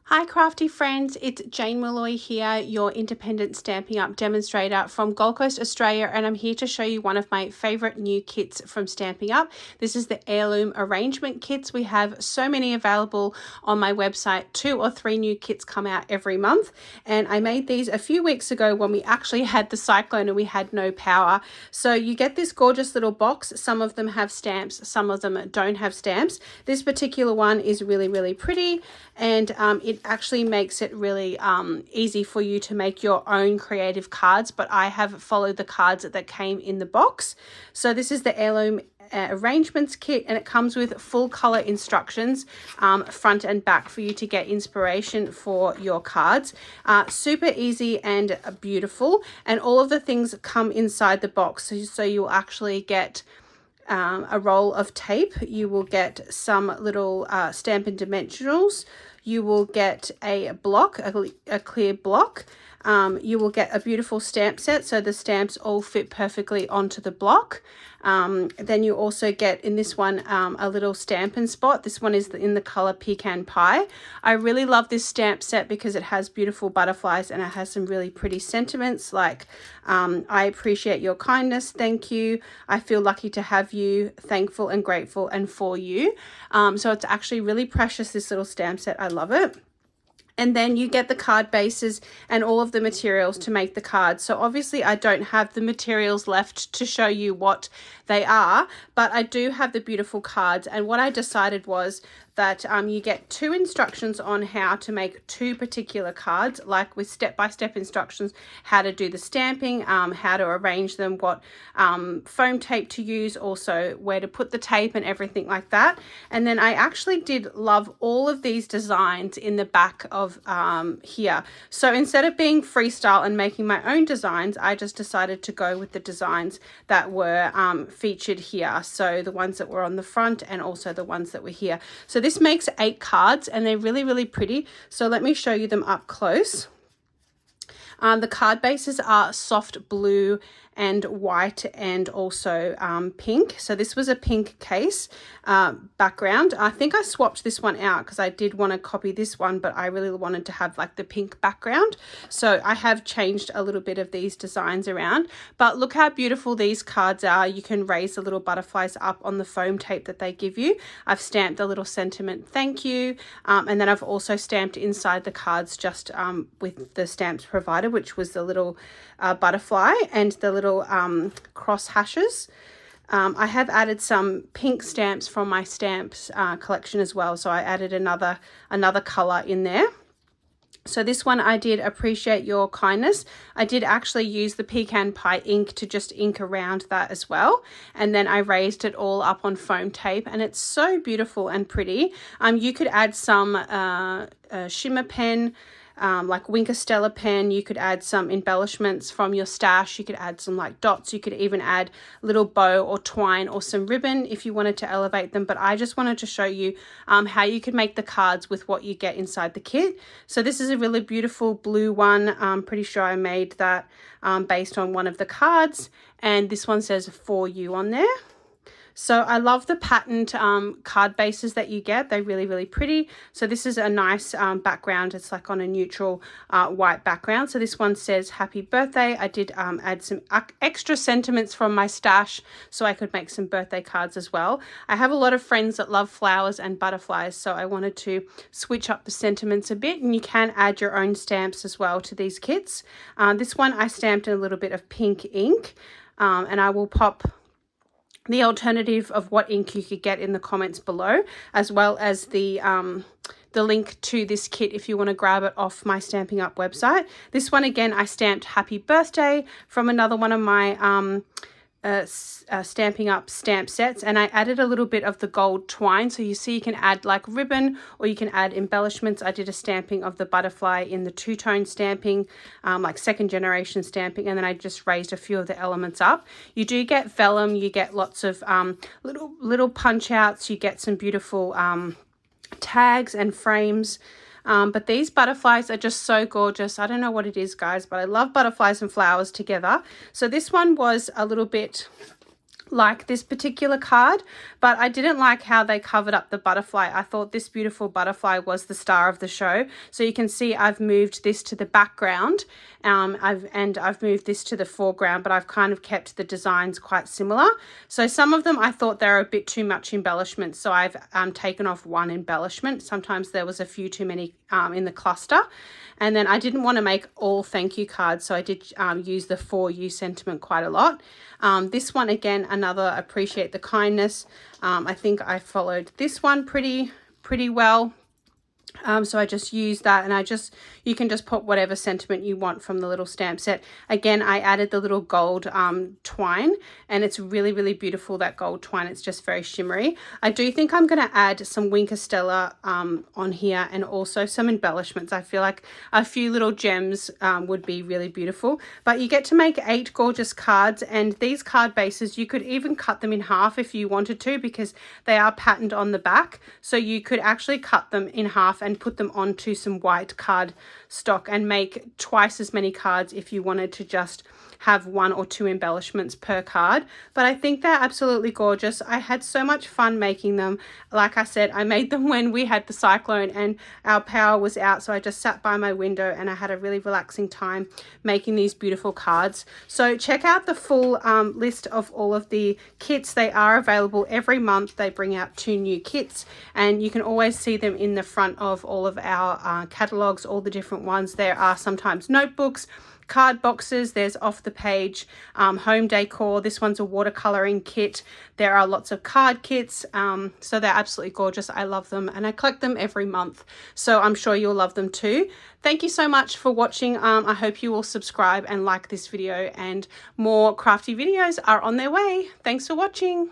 Hi Crafty Friends, it's Jane Molloy here, your Independent Stampin' Up Demonstrator from Gold Coast, Australia, and I'm here to show you one of my favourite new kits from Stampin' Up. This is the Heirloom Arrangement Kits. We have so many available on my website. 2 or 3 new kits come out every month, and I made these a few weeks ago when we actually had the cyclone and we had no power. So you get this gorgeous little box. Some of them have stamps, some of them don't have stamps. This particular one is really pretty, and it actually makes it really easy for you to make your own creative cards, but I have followed the cards that came in the box. So this is the Heirloom Arrangements Kit, and it comes with full color instructions front and back for you to get inspiration for your cards. Super easy and beautiful, and all of the things come inside the box, so you'll actually get a roll of tape, you will get some little Stampin' Dimensionals, you will get a block, a clear block, you will get a beautiful stamp set, so the stamps all fit perfectly onto the block. Then you also get in this one a little Stampin' Spot. This one is in the color Pecan Pie. I really love this stamp set because it has beautiful butterflies and it has some really pretty sentiments like I appreciate your kindness, thank you, I feel lucky to have you, thankful and grateful, and for you. So it's actually really precious, this little stamp set. I love it. And then you get the card bases and all of the materials to make the cards. So obviously I don't have the materials left to show you what they are, but I do have the beautiful cards. And what I decided was that you get 2 instructions on how to make 2 particular cards, like with step-by-step instructions, how to do the stamping, how to arrange them, what foam tape to use, also where to put the tape and everything like that. And then I actually did love all of these designs in the back of here. So instead of being freestyle and making my own designs, I just decided to go with the designs that were featured here. So the ones that were on the front and also the ones that were here. So this makes 8 cards and they're really pretty. So let me show you them up close. The card bases are soft blue and white and also pink. So this was a pink case background. I think I swapped this one out because I did want to copy this one, but I really wanted to have like the pink background. So I have changed a little bit of these designs around, but look how beautiful these cards are. You can raise the little butterflies up on the foam tape that they give you. I've stamped the little sentiment thank you, and then I've also stamped inside the cards just with the stamps provided, which was the little butterfly and the little cross hashes. I have added some pink stamps from my stamps collection as well, so I added another color in there. So this one I did appreciate your kindness. I did actually use the Pecan Pie ink to just ink around that as well, and then I raised it all up on foam tape, and it's so beautiful and pretty. You could add some shimmer pen, like Winker Stella pen. You could add some embellishments from your stash. You could add some like dots. You could even add a little bow or twine or some ribbon if you wanted to elevate them. But I just wanted to show you how you could make the cards with what you get inside the kit. So this is a really beautiful blue one. I'm pretty sure I made that based on one of the cards. And this one says for you on there. So I love the patterned card bases that you get. They're really pretty. So this is a nice background. It's like on a neutral white background. So this one says happy birthday. I did add some extra sentiments from my stash so I could make some birthday cards as well. I have a lot of friends that love flowers and butterflies, so I wanted to switch up the sentiments a bit, and you can add your own stamps as well to these kits. This one I stamped in a little bit of pink ink, and I will pop the alternative of what ink you could get in the comments below, as well as the link to this kit if you want to grab it off my Stampin' Up website. This one again, I stamped happy birthday from another one of my Stampin' Up stamp sets, and I added a little bit of the gold twine. So you see you can add like ribbon or you can add embellishments. I did a stamping of the butterfly in the 2-tone stamping, like 2nd generation stamping, and then I just raised a few of the elements up. You do get vellum, you get lots of little punch outs, you get some beautiful tags and frames. But these butterflies are just so gorgeous. I don't know what it is, guys, but I love butterflies and flowers together. So this one was a little bit like this particular card, but I didn't like how they covered up the butterfly. I thought this beautiful butterfly was the star of the show. So you can see I've moved this to the background, I've moved this to the foreground, but I've kind of kept the designs quite similar. So some of them I thought they were a bit too much embellishment, so I've taken off one embellishment. Sometimes there was a few too many in the cluster. And then I didn't want to make all thank you cards, so I did use the for you sentiment quite a lot. This one, again, another appreciate the kindness. I think I followed this one pretty well. So I just used that, and you can just put whatever sentiment you want from the little stamp set. Again, I added the little gold twine, and it's really, really beautiful, that gold twine. It's just very shimmery. I do think I'm going to add some Wink Stella on here, and also some embellishments. I feel like a few little gems would be really beautiful. But you get to make 8 gorgeous cards, and these card bases, you could even cut them in half if you wanted to, because they are patterned on the back. So you could actually cut them in half and put them onto some white card stock and make twice as many cards if you wanted to just have 1 or 2 embellishments per card. But I think they're absolutely gorgeous. I had so much fun making them. Like I said, I made them when we had the cyclone and our power was out, so I just sat by my window and I had a really relaxing time making these beautiful cards. So check out the full list of all of the kits. They are available every month. They bring out 2 new kits, and you can always see them in the front of all of our catalogs, all the different ones. There are sometimes notebooks, card boxes, there's off the page home decor. This one's a watercoloring kit. There are lots of card kits, so they're absolutely gorgeous. I love them, and I collect them every month, so I'm sure you'll love them too. Thank you so much for watching. I hope you will subscribe and like this video, and more crafty videos are on their way. Thanks for watching.